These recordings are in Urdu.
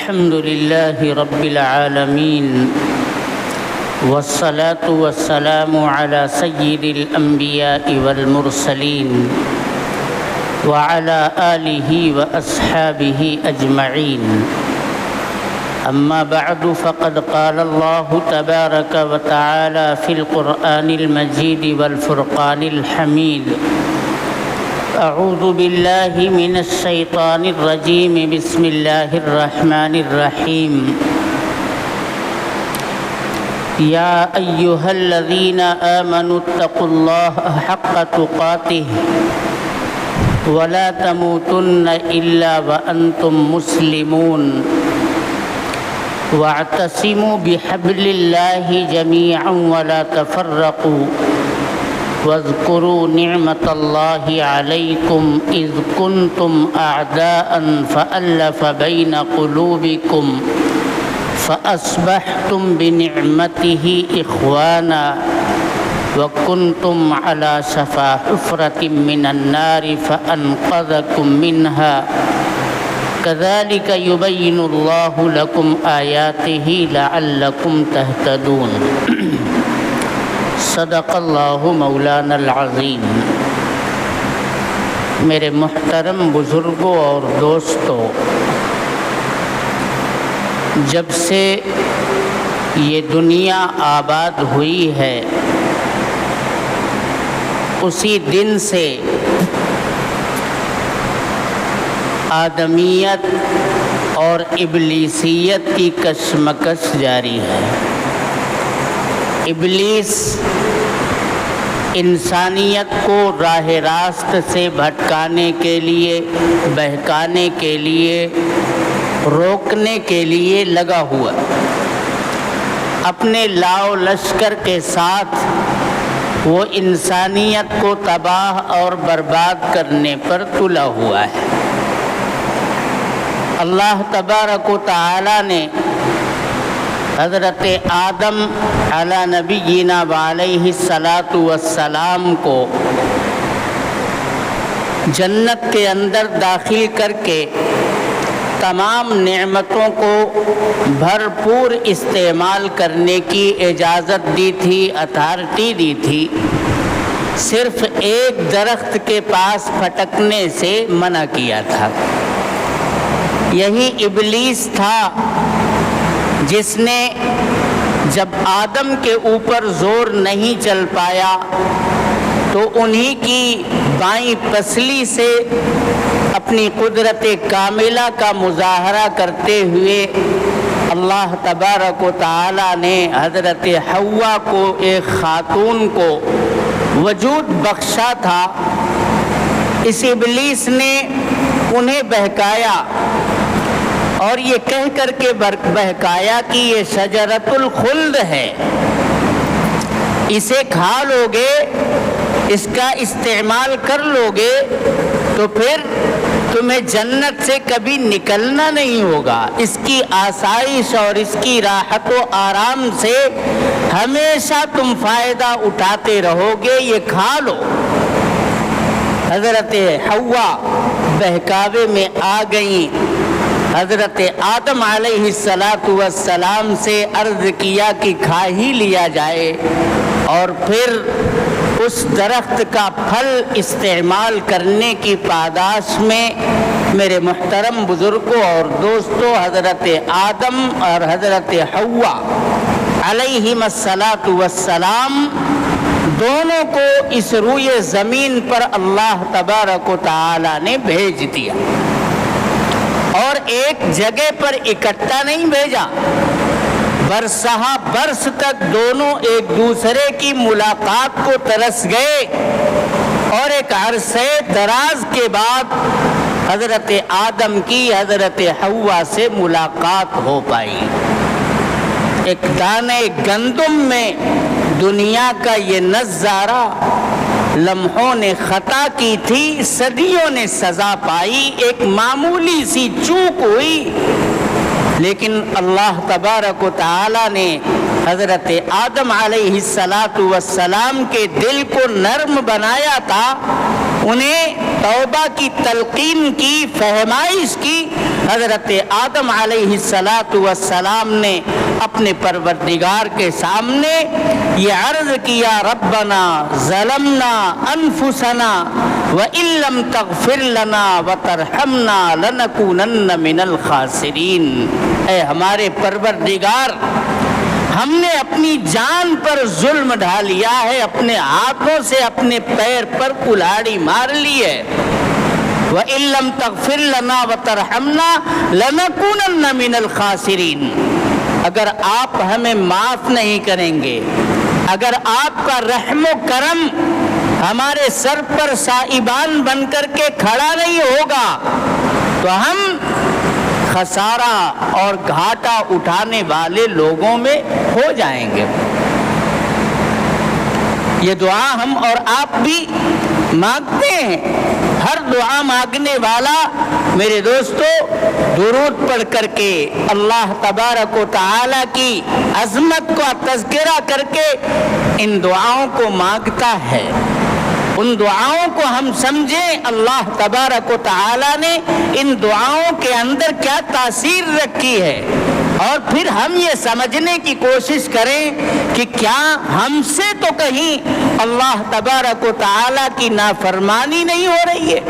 الحمد لله رب العالمين والصلاة والسلام على سيد الأنبياء والمرسلين وعلى آله وأصحابه أجمعين. أما بعد فقد قال الله تبارك وتعالى في القرآن المجيد والفرقان الحميد: أعوذ بالله من الشيطان الرجيم بسم الله الرحمن الرحيم. يا أيها الذين آمنوا اتقوا الله حق تقاته ولا تموتن إلا وأنتم مسلمون واعتصموا بحبل الله جميعا ولا تفرقوا واذكروا نعمة الله عليكم إذ كنتم أعداء فألف بين قلوبكم فأصبحتم بنعمته إخوانا وكنتم على شفا حفرة من النار فأنقذكم منها كذلك يبين الله لكم آياته لعلكم تهتدون. صدق اللہ مولانا العظیم. میرے محترم بزرگوں اور دوستوں، جب سے یہ دنیا آباد ہوئی ہے اسی دن سے آدمیت اور ابلیسیت کی کشمکش جاری ہے. ابلیس انسانیت کو راہ راست سے بھٹکانے کے لیے، بہکانے کے لیے، روکنے کے لیے لگا ہوا، اپنے لاؤ لشکر کے ساتھ وہ انسانیت کو تباہ اور برباد کرنے پر تلا ہوا ہے. اللہ تبارک و تعالی نے حضرت آدم علی نبینا وعلیہ الصلاۃ والسلام کو جنت کے اندر داخل کر کے تمام نعمتوں کو بھرپور استعمال کرنے کی اجازت دی تھی، اتھارٹی دی تھی. صرف ایک درخت کے پاس پھٹکنے سے منع کیا تھا. یہی ابلیس تھا جس نے جب آدم کے اوپر زور نہیں چل پایا تو انہی کی بائیں پسلی سے اپنی قدرت کاملہ کا مظاہرہ کرتے ہوئے اللہ تبارک و تعالی نے حضرت حوا کو، ایک خاتون کو وجود بخشا تھا. اس ابلیس نے انہیں بہکایا اور یہ کہہ کر کے بہکایا کہ یہ شجرۃ الخلد ہے، اسے کھا لوگے، اس کا استعمال کر لوگے تو پھر تمہیں جنت سے کبھی نکلنا نہیں ہوگا. اس کی آسائش اور اس کی راحت و آرام سے ہمیشہ تم فائدہ اٹھاتے رہو گے، یہ کھا لو. حضرت حوا بہکاوے میں آ گئیں. حضرت آدم علیہ السلام سے عرض کیا کہ کھا ہی لیا جائے اور پھر اس درخت کا پھل استعمال کرنے کی پاداش میں میرے محترم بزرگوں اور دوستوں، حضرت آدم اور حضرت حوا علیہم السلام دونوں کو اس روئے زمین پر اللہ تبارک و تعالی نے بھیج دیا اور ایک جگہ پر اکٹھا نہیں بھیجا. برسہ برس تک دونوں ایک دوسرے کی ملاقات کو ترس گئے اور ایک عرصے دراز کے بعد حضرت آدم کی حضرت حوا سے ملاقات ہو پائی. ایک دانے گندم میں دنیا کا یہ نظارہ لمحوں نے خطا کی تھی، صدیوں نے سزا پائی، ایک معمولی سی چوک ہوئی، لیکن اللہ تبارک و تعالی نے حضرت آدم علیہ السلام کے دل کو نرم بنایا تھا، انہیں توبہ کی تلقین کی، فہمائش کی حضرت آدم علیہ السلام نے اپنے پروردگار کے سامنے یہ عرض کیا، ربنا ظلمنا انفسنا وان لم تغفر لنا وترحمنا لنکونن من الخاسرین۔ اے ہمارے پروردگار، ہم نے اپنی جان پر ظلم ڈھا لیا ہے، اپنے ہاتھوں سے اپنے پیر پر کلاڑی مار لی ہے۔ وَإِن لَّمْ تَغْفِرْ لَنَا وَتَرْحَمْنَا لَنَكُونَنَّ مِنَ الْخَاسِرِينَ۔ اگر آپ ہمیں معاف نہیں کریں گے، اگر آپ کا رحم و کرم ہمارے سر پر سائبان بن کر کے کھڑا نہیں ہوگا تو ہم خسارہ اور گھاٹا اٹھانے والے لوگوں میں ہو جائیں گے۔ یہ دعا ہم اور آپ بھی مانگتے ہیں۔ ہر دعا مانگنے والا میرے دوستو درود پڑھ کر کے اللہ تبارک و تعالی کی عظمت کا تذکرہ کر کے ان دعاؤں کو مانگتا ہے۔ ان دعاؤں کو ہم سمجھیں اللہ تبارک و تعالی نے ان دعاؤں کے اندر کیا تاثیر رکھی ہے، اور پھر ہم یہ سمجھنے کی کوشش کریں کہ کیا ہم سے تو کہیں اللہ تبارک و تعالی کی نافرمانی نہیں ہو رہی ہے،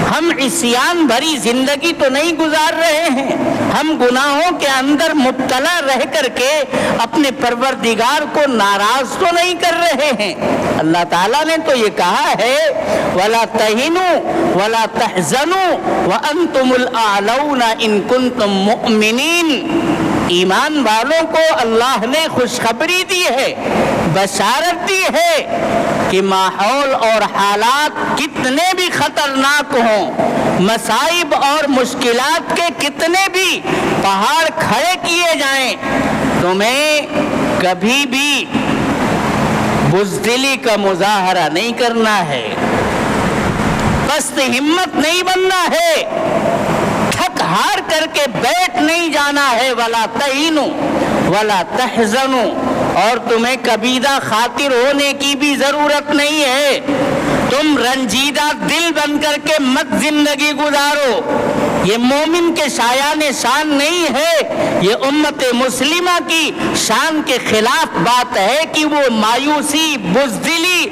ہم عصیان بھری زندگی تو نہیں گزار رہے ہیں، ہم گناہوں کے اندر مبتلا رہ کر کے اپنے پروردگار کو ناراض تو نہیں کر رہے ہیں۔ اللہ تعالیٰ نے تو یہ کہا ہے وَلَا تَهِنُوا وَلَا تَحْزَنُوا وَأَنْتُمُ الْأَعْلَوْنَ إِن كُنتُم مُؤْمِنِينَ۔ ایمان والوں کو اللہ نے خوشخبری دی ہے، بشارت دی ہے کہ ماحول اور حالات کتنے بھی خطرناک ہوں، مصائب اور مشکلات کے کتنے بھی پہاڑ کھڑے کیے جائیں، تمہیں کبھی بھی بزدلی کا مظاہرہ نہیں کرنا ہے، پست ہمت نہیں بننا ہے، تھک ہار کر کے بیٹھ نہیں جانا ہے۔ وَلَا تَهِنُوا وَلَا تَحْزَنُوا، اور تمہیں کبیدہ خاطر ہونے کی بھی ضرورت نہیں ہے، تم رنجیدہ دل بن کر کے مت زندگی گزارو۔ یہ مومن کے شایان شان نہیں ہے، یہ امت مسلمہ کی شان کے خلاف بات ہے کہ وہ مایوسی، بزدلی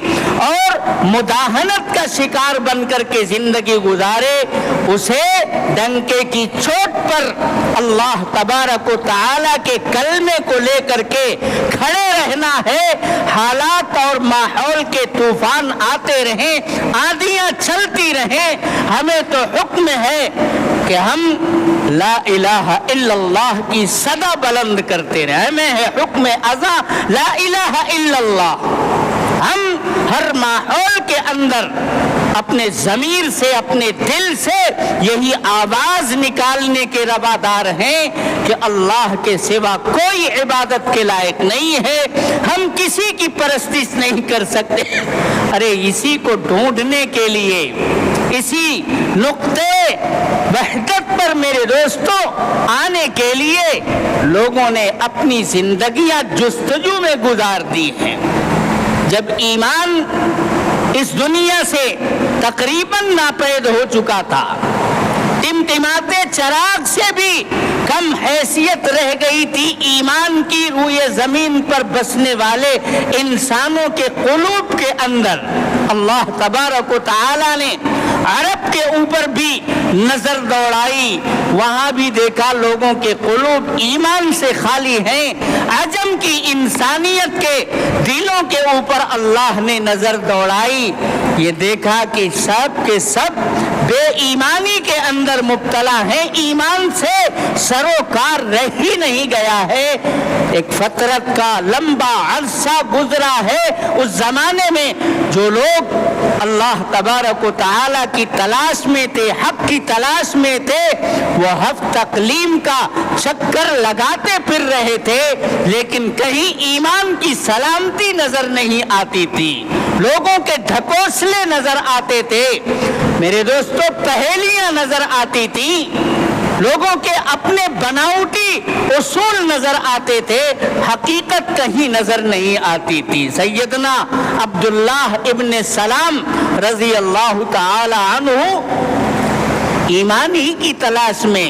اور مداہنت کا شکار بن کر کے زندگی گزارے۔ اسے ڈنکے کی چوٹ پر اللہ تبارک و تعالی کے کلمے کو لے کر کے کھڑے رہنا ہے۔ حالات اور ماحول کے طوفان آتے رہیں، آندھیاں چلتی رہیں، ہمیں تو حکم ہے کہ ہم لا الہ الا اللہ کی صدا بلند کرتے رہیں۔ ہمیں ہے حکم ازاں لا الہ الا اللہ۔ ہم ہر ماحول کے اندر اپنے ضمیر سے، اپنے دل سے یہی آواز نکالنے کے روادار ہیں کہ اللہ کے سوا کوئی عبادت کے لائق نہیں ہے، ہم کسی کی پرستش نہیں کر سکتے۔ ارے اسی کو ڈھونڈنے کے لیے، اسی نقطے وحدت پر میرے دوستوں آنے کے لیے لوگوں نے اپنی زندگیاں جستجو میں گزار دی ہیں۔ جب ایمان اس دنیا سے تقریباً ناپید ہو چکا تھا، ٹمٹماتے چراغ سے بھی کم حیثیت رہ گئی تھی ایمان کی روئے زمین پر بسنے والے انسانوں کے قلوب کے اندر، اللہ تبارک و تعالی نے عرب کے اوپر بھی نظر دوڑائی، وہاں بھی دیکھا لوگوں کے قلوب ایمان سے خالی ہیں۔ عجم کی انسانیت کے دلوں کے اوپر اللہ نے نظر دوڑائی، یہ دیکھا کہ سب کے سب بے ایمانی کے اندر مبتلا ہیں، ایمان سے سروکار رہ ہی نہیں گیا ہے۔ ایک فترت کا لمبا عرصہ گزرا ہے، اس زمانے میں جو لوگ اللہ تبارک و تعالی کی تلاش میں تھے، حق کی تلاش میں تھے، وہ حق تقلیم کا چکر لگاتے پھر رہے تھے، لیکن کہیں ایمان کی سلامتی نظر نہیں آتی تھی، لوگوں کے ڈھکوسلے نظر آتے تھے، میرے دوستو پہیلیاں نظر آتی تھیں، لوگوں کے اپنے بناوٹی اصول نظر آتے تھے، حقیقت کہیں نظر نہیں آتی تھی۔ سیدنا عبداللہ ابن سلام رضی اللہ تعالی عنہ ایمان ہی کی تلاش میں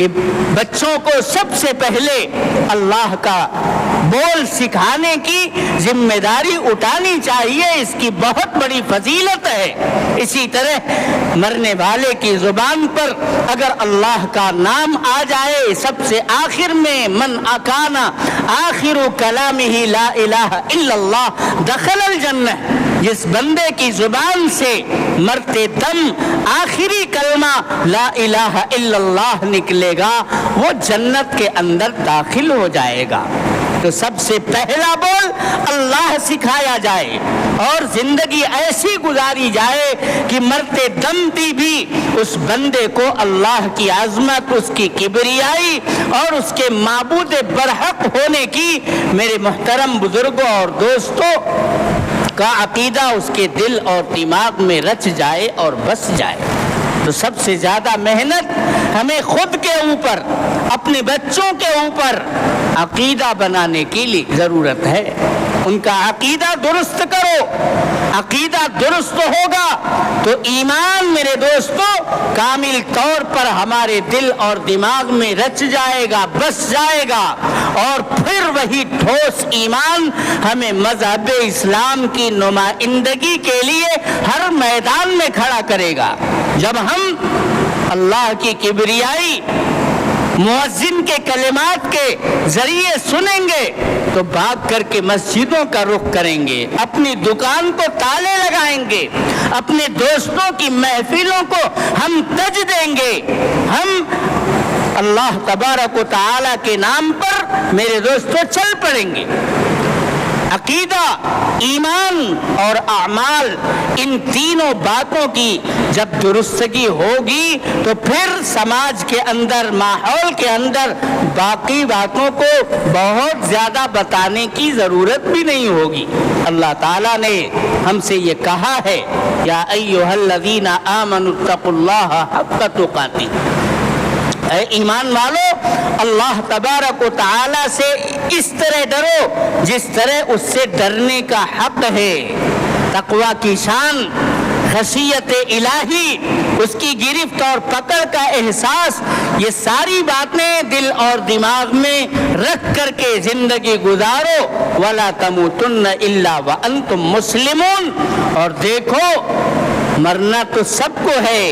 کہ بچوں کو سب سے پہلے اللہ کا بول سکھانے کی ذمہ داری اٹھانی چاہیے، اس کی بہت بڑی فضیلت ہے۔ اسی طرح مرنے والے کی زبان پر اگر اللہ کا نام آ جائے، سب سے آخر میں من اکانا آخر کلامہ لا الہ الا اللہ دخل الجنہ، جس بندے کی زبان سے مرتے دم آخری کلمہ لا الہ الا اللہ نکلے گا وہ جنت کے اندر داخل ہو جائے گا۔ تو سب سے پہلا بول اللہ سکھایا جائے اور زندگی ایسی گزاری جائے کہ مرتے دم بھی اس بندے کو اللہ کی عظمت، اس کی کبریائی اور اس کے معبود برحق ہونے کی میرے محترم بزرگوں اور دوستوں کا عقیدہ اس کے دل اور دماغ میں رچ جائے اور بس جائے۔ تو سب سے زیادہ محنت ہمیں خود کے اوپر، اپنے بچوں کے اوپر عقیدہ بنانے کی لیے ضرورت ہے۔ ان کا عقیدہ درست کرو، عقیدہ درست ہوگا تو ایمان میرے دوستوں کامل طور پر ہمارے دل اور دماغ میں رچ جائے گا، بس جائے گا، اور پھر وہی ٹھوس ایمان ہمیں مذہب اسلام کی نمائندگی کے لیے ہر میدان میں کھڑا کرے گا۔ جب ہم اللہ کی کبریائی مؤذن کے کلمات کے ذریعے سنیں گے تو بھاگ کر کے مسجدوں کا رخ کریں گے، اپنی دکان کو تالے لگائیں گے، اپنے دوستوں کی محفلوں کو ہم تج دیں گے، ہم اللہ تبارک و تعالی کے نام پر میرے دوستوں چل پڑیں گے۔ عقیدہ، ایمان اور اعمال، ان تینوں باتوں کی جب درستگی ہوگی تو پھر سماج کے اندر، ماحول کے اندر باقی باتوں کو بہت زیادہ بتانے کی ضرورت بھی نہیں ہوگی۔ اللہ تعالیٰ نے ہم سے یہ کہا ہے یا ایھا الذین آمنوا اتقوا اللہ حق تقاتہ، اے ایمان والو اللہ تبارک و تعالی سے اس طرح ڈرو جس طرح اس سے ڈرنے کا حق ہے۔ تقوی کی شان، خشیت الہی، اس کی گرفت اور پکڑ کا احساس، یہ ساری باتیں دل اور دماغ میں رکھ کر کے زندگی گزارو۔ وَلَا تَمُوتُنَّ إِلَّا وَأَنْتُمْ مُسْلِمُونَ، اور دیکھو مرنا تو سب کو ہے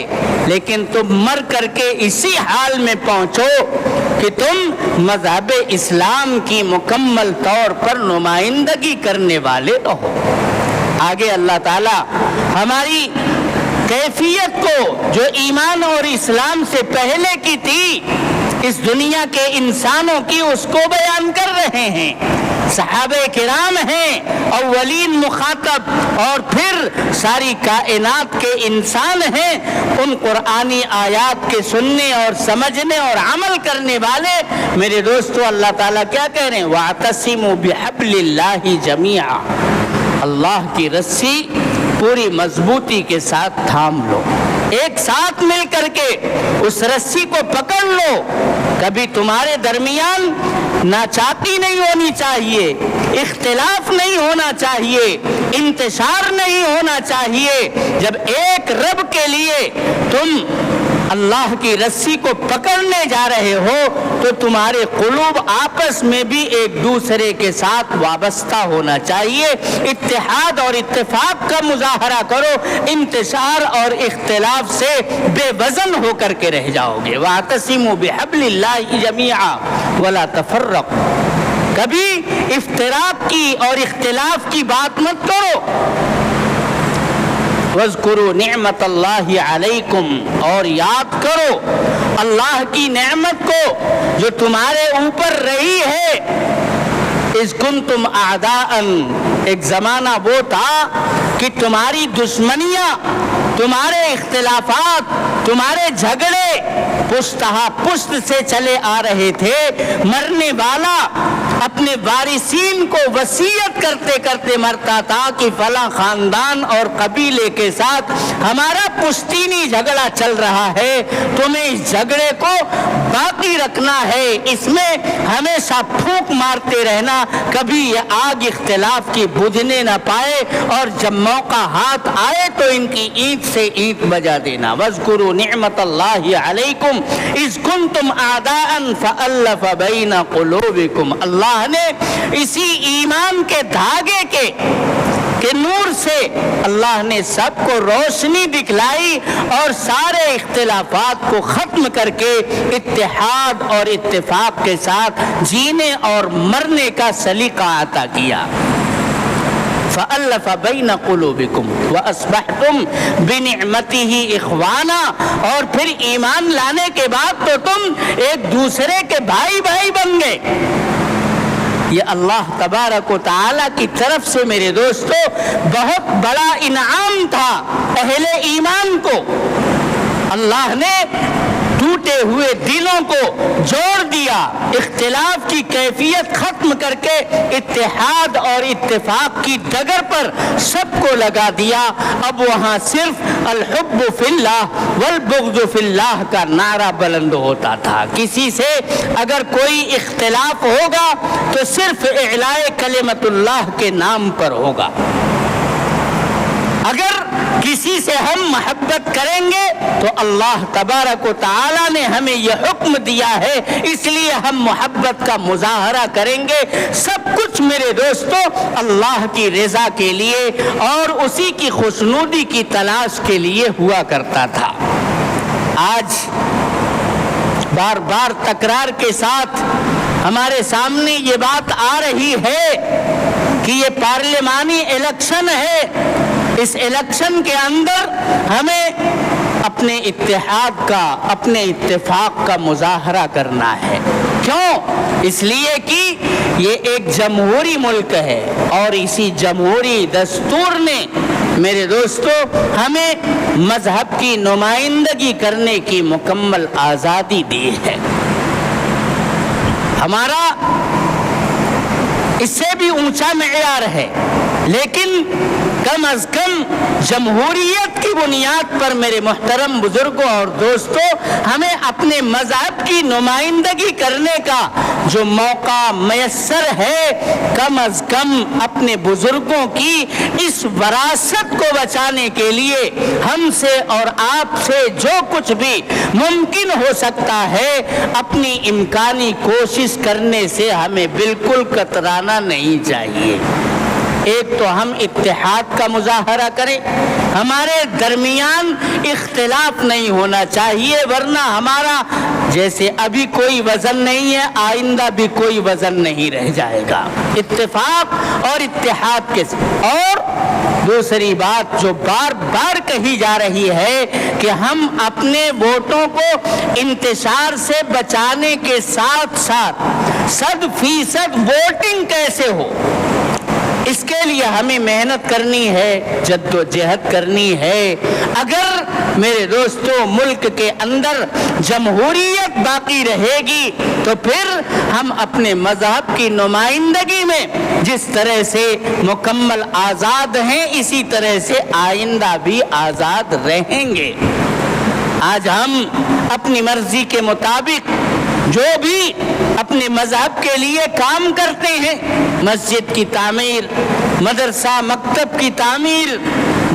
لیکن تم مر کر کے اسی حال میں پہنچو کہ تم مذہب اسلام کی مکمل طور پر نمائندگی کرنے والے رہو۔ آگے اللہ تعالی ہماری کیفیت کو جو ایمان اور اسلام سے پہلے کی تھی، اس دنیا کے انسانوں کی، اس کو بیان کر رہے ہیں۔ صحابہ کرام ہیں اولین مخاطب، اور پھر ساری کائنات کے انسان ہیں، ان قرآنی آیات کے سننے اور سمجھنے اور عمل کرنے والے میرے دوستو اللہ تعالیٰ کیا کہہ رہے ہیں؟ وَاعْتَصِمُوا بِحَبْلِ اللَّهِ جَمِيعًا، اللہ کی رسی پوری مضبوطی کے ساتھ تھام لو، ایک ساتھ مل کر کے اس رسی کو پکڑ لو۔ کبھی تمہارے درمیان ناچاکی نہیں ہونی چاہیے، اختلاف نہیں ہونا چاہیے، انتشار نہیں ہونا چاہیے۔ جب ایک رب کے لیے تم اللہ کی رسی کو پکڑنے جا رہے ہو تو تمہارے قلوب آپس میں بھی ایک دوسرے کے ساتھ وابستہ ہونا چاہیے۔ اتحاد اور اتفاق کا مظاہرہ کرو، انتشار اور اختلاف سے بے وزن ہو کر کے رہ جاؤ گے۔ وَاعْتَصِمُوا بِحَبْلِ اللَّهِ جَمِيعًا وَلَا تَفَرَّقُوا، کبھی افتراق کی اور اختلاف کی بات مت کرو۔ وَاذْكُرُوا نِعْمَةَ اللَّهِ عَلَيْكُمْ، اور یاد کرو اللہ کی نعمت کو جو تمہارے اوپر رہی ہے۔ اِذْ كُنْتُمْ أَعْدَاءً، ایک زمانہ وہ تھا کہ تمہاری دشمنیاں، تمہارے اختلافات، تمہارے جھگڑے پشتہا پشت سے چلے آ رہے تھے۔ مرنے والا اپنے وارثین کو وصیت کرتے کرتے مرتا تھا کہ فلاں خاندان اور قبیلے کے ساتھ ہمارا پشتینی جھگڑا چل رہا ہے، تمہیں اس جھگڑے کو باقی رکھنا ہے، اس میں ہمیشہ پھونک مارتے رہنا، کبھی یہ آگ اختلاف کی بجھنے نہ پائے، اور جب موقع ہاتھ آئے تو ان کی اینٹ سے اینٹ بجا دینا. وَاذْكُرُوا نِعْمَةَ اللَّهِ عَلَيْكُمْ إِذْ كُنْتُمْ أَعْدَاءً فَأَلَّفَ بَيْنَ قُلُوبِكُمْ. اللہ نے اسی ایمان کے دھاگے کے نور سے اللہ نے سب کو روشنی دکھلائی اور سارے اختلافات کو ختم کر کے اتحاد اور اتفاق کے ساتھ جینے اور مرنے کا سلیقہ عطا کیا. فَأَلَّفَ بَيْنَ قُلُوبِكُمْ وَأَصْبَحْتُمْ بِنِعْمَتِهِ إِخْوَانًا. اور پھر ایمان لانے کے بعد تو تم ایک دوسرے کے بھائی بھائی بن گئے. یہ اللہ تبارک و تعالی کی طرف سے میرے دوستو بہت بڑا انعام تھا اہل ایمان کو. اللہ نے ٹوٹے ہوئے دلوں کو جوڑ دیا، اختلاف کی کیفیت ختم کر کے اتحاد اور اتفاق کی ڈگر پر سب کو لگا دیا. اب وہاں صرف الحب فی اللہ والبغض فی اللہ کا نعرہ بلند ہوتا تھا. کسی سے اگر کوئی اختلاف ہوگا تو صرف اعلاء کلمت اللہ کے نام پر ہوگا. اگر کسی سے ہم محبت کریں گے تو اللہ تبارک و تعالی نے ہمیں یہ حکم دیا ہے، اس لیے ہم محبت کا مظاہرہ کریں گے. سب کچھ میرے دوستو اللہ کی رضا کے لیے اور اسی کی خوشنودی کی تلاش کے لیے ہوا کرتا تھا. آج بار بار تکرار کے ساتھ ہمارے سامنے یہ بات آ رہی ہے کہ یہ پارلیمانی الیکشن ہے. اس الیکشن کے اندر ہمیں اپنے اتحاد کا، اپنے اتفاق کا مظاہرہ کرنا ہے. کیوں؟ اس لیے کہ یہ ایک جمہوری ملک ہے اور اسی جمہوری دستور نے میرے دوستو ہمیں مذہب کی نمائندگی کرنے کی مکمل آزادی دی ہے. ہمارا اس سے بھی اونچا معیار ہے، لیکن کم از کم جمہوریت کی بنیاد پر میرے محترم بزرگوں اور دوستوں ہمیں اپنے مذہب کی نمائندگی کرنے کا جو موقع میسر ہے، کم از کم اپنے بزرگوں کی اس وراثت کو بچانے کے لیے ہم سے اور آپ سے جو کچھ بھی ممکن ہو سکتا ہے اپنی امکانی کوشش کرنے سے ہمیں بالکل کترانا نہیں چاہیے. ایک تو ہم اتحاد کا مظاہرہ کریں، ہمارے درمیان اختلاف نہیں ہونا چاہیے، ورنہ ہمارا جیسے ابھی کوئی وزن نہیں ہے آئندہ بھی کوئی وزن نہیں رہ جائے گا. اتفاق اور اتحاد کے ساتھ. اور دوسری بات جو بار بار کہی جا رہی ہے کہ ہم اپنے ووٹوں کو انتشار سے بچانے کے ساتھ ساتھ 100% ووٹنگ کیسے ہو، اس کے لیے ہمیں محنت کرنی ہے، جد و جہد کرنی ہے. اگر میرے دوستو ملک کے اندر جمہوریت باقی رہے گی تو پھر ہم اپنے مذہب کی نمائندگی میں جس طرح سے مکمل آزاد ہیں اسی طرح سے آئندہ بھی آزاد رہیں گے. آج ہم اپنی مرضی کے مطابق جو بھی اپنے مذہب کے لیے کام کرتے ہیں، مسجد کی تعمیر، مدرسہ مکتب کی تعمیر،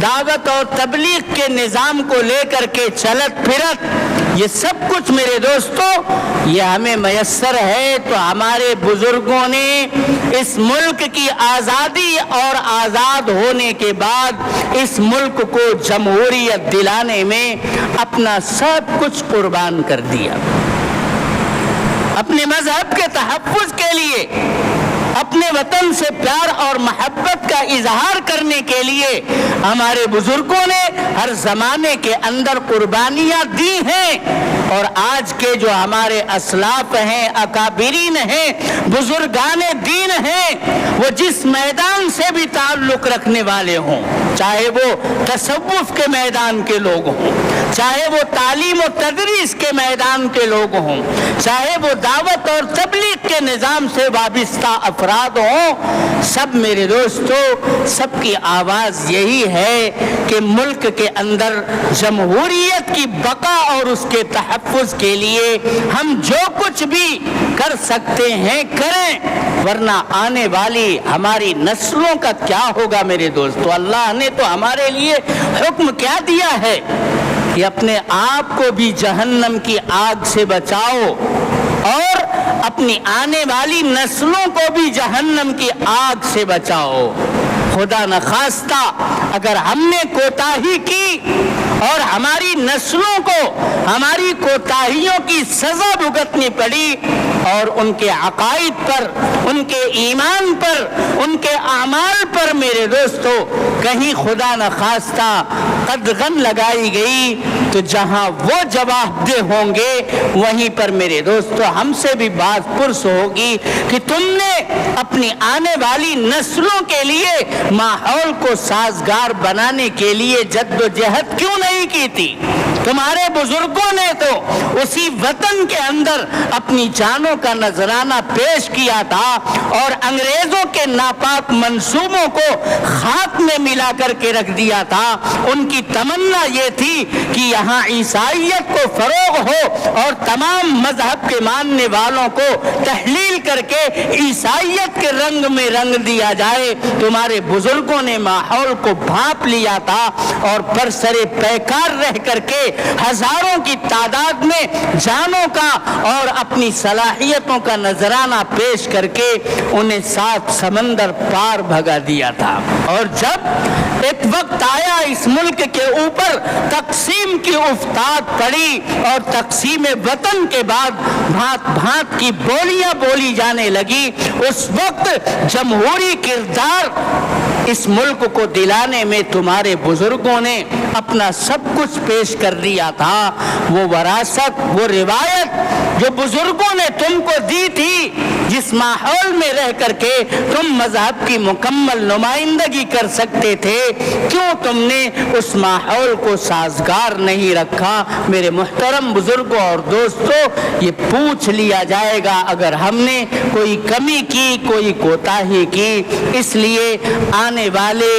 دعوت اور تبلیغ کے نظام کو لے کر کے چلت پھرت، یہ سب کچھ میرے دوستو یہ ہمیں میسر ہے تو ہمارے بزرگوں نے اس ملک کی آزادی اور آزاد ہونے کے بعد اس ملک کو جمہوریت دلانے میں اپنا سب کچھ قربان کر دیا. اپنے مذہب کے تحفظ کے لیے، اپنے وطن سے پیار اور محبت کا اظہار کرنے کے لیے ہمارے بزرگوں نے ہر زمانے کے اندر قربانیاں دی ہیں. اور آج کے جو ہمارے اسلاف ہیں، اکابرین ہیں، بزرگان دین ہیں، وہ جس میدان سے بھی تعلق رکھنے والے ہوں، چاہے وہ تصوف کے میدان کے لوگ ہوں، چاہے وہ تعلیم و تدریس کے میدان کے لوگ ہوں، چاہے وہ دعوت اور تبلیغ کے نظام سے وابستہ افراد ہوں، سب میرے دوستو، سب کی آواز یہی ہے کہ ملک کے اندر جمہوریت کی بقا اور اس کے تحفظ کے لیے ہم جو کچھ بھی کر سکتے ہیں کریں، ورنہ آنے والی ہماری نسلوں کا کیا ہوگا میرے دوستو؟ اللہ نے تو ہمارے لیے حکم کیا دیا ہے کہ اپنے آپ کو بھی جہنم کی آگ سے بچاؤ اور اپنی آنے والی نسلوں کو بھی جہنم کی آگ سے بچاؤ۔ خدا نخواستہ اگر ہم نے کوتاہی کی اور ہماری نسلوں کو ہماری کوتاہیوں کی سزا بھگتنی پڑی اور ان کے عقائد پر، ان کے ایمان پر، ان کے اعمال پر میرے دوستو کہیں خدا نخواستہ قدغن لگائی گئی، تو جہاں وہ جواب دہ ہوں گے وہیں پر میرے دوستو ہم سے بھی بات پرس ہوگی کہ تم نے اپنی آنے والی نسلوں کے لیے ماحول کو سازگار بنانے کے لیے جد و جہد کیوں نہیں کی تھی؟ تمہارے بزرگوں نے تو اسی وطن کے اندر اپنی جانوں کا نذرانہ پیش کیا تھا اور انگریزوں کے ناپاک منصوبوں کو خاک میں ملا کر کے رکھ دیا تھا۔ ان کی تمنا یہ تھی کہ یہاں عیسائیت کو فروغ ہو اور تمام مذہب کے ماننے والوں کو تحلیل کر کے عیسائیت کے رنگ میں رنگ دیا جائے۔ تمہارے بزرگوں نے ماحول کو بھانپ لیا تھا اور برسرے پیکار رہ کر کے ہزاروں کی تعداد میں جانوں کا اور اپنی صلاحیتوں کا نذرانہ پیش کر کے انہیں 7 سمندر پار بھگا دیا تھا۔ اور جب ایک وقت آیا اس ملک کے اوپر تقسیم کی افتاد پڑی اور تقسیم وطن کے بعد بھانت بھانت کی بولیاں بولی جانے لگی، اس وقت جمہوری کردار اس ملک کو دلانے میں تمہارے بزرگوں نے اپنا سب کچھ پیش کر دیا تھا۔ وہ وراثت، وہ روایت جو بزرگوں نے تم کو دی تھی، جس ماحول میں رہ کر کے تم مذہب کی مکمل نمائندگی کر سکتے تھے، کیوں تم نے اس ماحول کو سازگار نہیں رکھا؟ میرے محترم بزرگوں اور دوستوں، یہ پوچھ لیا جائے گا اگر ہم نے کوئی کمی کی، کوئی کوتاہی کی۔ اس لیے آنے والے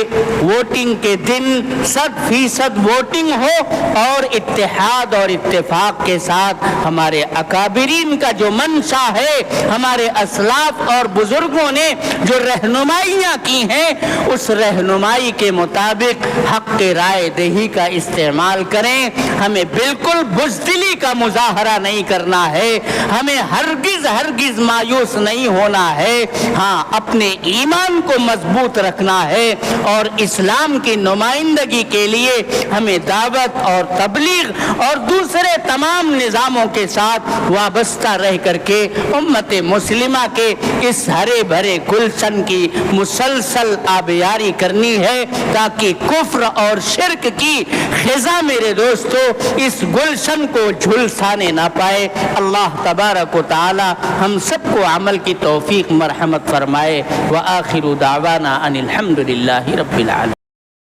ووٹنگ کے دن 100% ووٹنگ ہو اور اتحاد اور اتفاق کے ساتھ ہمارے اکابرین کا جو منشا ہے، ہمارے اسلاف اور بزرگوں نے جو رہنمائیاں کی ہیں، اس رہنمائی کے مطابق حق رائے دہی کا استعمال کریں۔ ہمیں بالکل بزدلی کا مظاہرہ نہیں کرنا ہے، ہمیں ہرگز مایوس نہیں ہونا ہے، ہاں اپنے ایمان کو مضبوط رکھنا ہے اور اسلام کی نمائندگی کے لیے ہمیں دعوت اور تبلیغ اور دوسرے تمام نظاموں کے ساتھ وابستہ رہ کر کے امت مسلمہ کے اس ہرے بھرے گلشن کی مسلسل آبیاری کرنی ہے، تاکہ کفر اور شرک کی خزاں میرے دوستو اس گلشن کو جھلسانے نہ پائے۔ اللہ تبارک و تعالی ہم سب کو عمل کی توفیق مرحمت فرمائے۔ وآخر دعوانا ان الحمد للہ رب العالمین۔